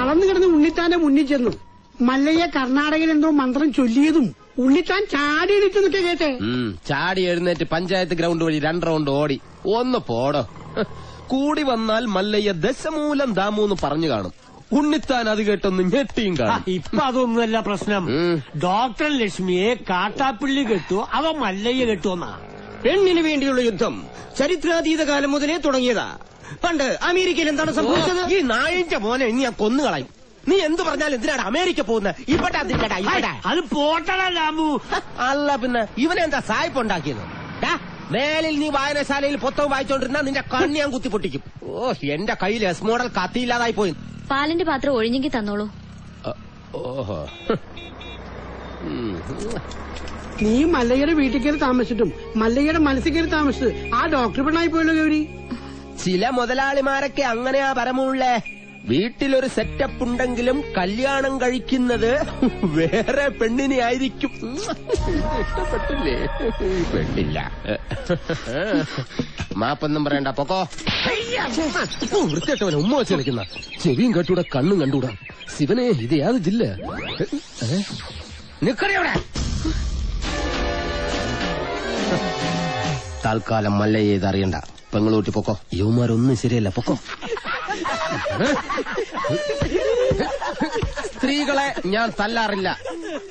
തളർന്നു കിടന്ന് ഉണ്ണിത്താന്റെ മുന്നിൽ ചെന്നു. മല്ലയ്യ കർണാടകയിൽ എന്തോ മന്ത്രം ചൊല്ലിയതും ഉണ്ണിത്താൻ ചാടി എഴുന്നേറ്റെന്നൊക്കെ കേട്ടെ. ചാടി എഴുന്നേറ്റ് പഞ്ചായത്ത് ഗ്രൗണ്ട് വഴി 2 റൗണ്ട് ഓടി. ഒന്ന് പോടോ. കൂടി വന്നാൽ മല്ലയ്യ ദശമൂലം ദാമൂന്ന് പറഞ്ഞു കാണും. ഉണ്ണിത്താൻ അത് കേട്ടൊന്ന് ഞെട്ടിയും കാണും. ഇപ്പൊ അതൊന്നുമല്ല പ്രശ്നം. ഡോക്ടർ ലക്ഷ്മിയെ കാട്ടാപ്പിള്ളി കെട്ടു, അവ മല്ലയ്യ കെട്ടുവന്നാ. പെണ്ണിന് വേണ്ടിയുള്ള യുദ്ധം ചരിത്രാതീത കാലം മുതലേ തുടങ്ങിയതാ. പണ്ട് അമേരിക്കയിൽ എന്താണ് സംഭവിച്ചത്? ഈ നായിന്റെ മോനെ ഇനി ഞാൻ കൊന്നുകളയും. നീ എന്ത് പറഞ്ഞാലും എന്തിനാണ് അമേരിക്ക പോകുന്നത്? ഇവിടെ അത് പോട്ടടാ രാമു. അല്ല പിന്നെ ഇവനെന്താ സായിപ്പ് ഉണ്ടാക്കിയത്? വേലിൽ നീ വായനശാലയിൽ പുസ്തകം വായിച്ചോണ്ടിരുന്ന നിന്റെ കണ്ണി ഞാൻ കുത്തിപ്പൊട്ടിക്കും. ഓ, എന്റെ കയ്യിൽ എസ് മോഡൽ കത്തിയില്ലാതായി പോയി. പാലിന്റെ പാത്രം ഒഴിഞ്ഞെങ്കിൽ തന്നോളൂ. ഓഹോ, നീ മല്ലയ്യയുടെ വീട്ടിൽ കയറി താമസിച്ചിട്ടും മല്ലയ്യയുടെ മനസ്സിൽ കയറി താമസിച്ചത് ആ ഡോക്ടർ പെണ്ണായി പോയല്ലോ ഗൗരി. ചില മുതലാളിമാരൊക്കെ അങ്ങനെയാ പരമുള്ളേ. വീട്ടിലൊരു സെറ്റപ്പ് ഉണ്ടെങ്കിലും കല്യാണം കഴിക്കുന്നത് വേറെ പെണ്ണിനെ ആയിരിക്കും. ഇഷ്ടപ്പെട്ടില്ലേ? പെണ്ണില്ല. മാപ്പൊന്നും പറയണ്ട, പൊക്കോ. വൃത്തിയായിട്ടവനെ ഉമ്മ വെച്ച് കളിക്കുന്ന. ചെവിയും കേട്ടൂടാ, കണ്ണും കണ്ടൂടാ. ശിവനെ, ഇത് യാത് ജില്ല? നിക്കറിയവിടെ. തൽക്കാലം മല്ലയ്യ ഇതറിയണ്ട. പെങ്ങളൂട്ടി പൊക്കോ. യുവമാരൊന്നും ശരിയല്ല, പൊക്കോ. സ്ത്രീകളെ ഞാൻ തല്ലാറില്ല,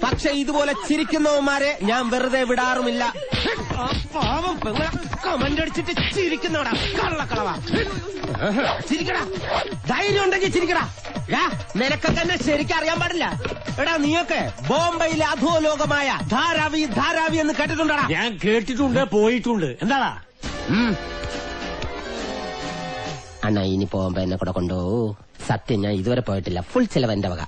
പക്ഷെ ഇതുപോലെ ചിരിക്കുന്നവന്മാരെ ഞാൻ വെറുതെ വിടാറുമില്ല. പാവം പെങ്ങളെ കമന്റ് അടിച്ചിട്ട് ചിരിക്കുന്നവടാ, കള്ളക്കളവാ. ചിരിക്കടാ, ധൈര്യം ഉണ്ടെങ്കിൽ ചിരിക്കടാ. നിനക്കൊക്കെ എന്നെ ശരിക്കും അറിയാൻ പാടില്ല. എടാ, നീയൊക്കെ ബോംബെയിലെ അധോലോകമായ ധാരാവി ധാരാവി എന്ന് കേട്ടിട്ടുണ്ടടാ? ഞാൻ കേട്ടിട്ടുണ്ട്, പോയിട്ടുണ്ട്. എന്താടാ അണ്ണാ, ഇനി പോകുമ്പോ എന്നെ കൂടെ കൊണ്ടുപോകൂ. സത്യം, ഞാൻ ഇതുവരെ പോയിട്ടില്ല. ഫുൾ ചെലവ് എന്റെ വക.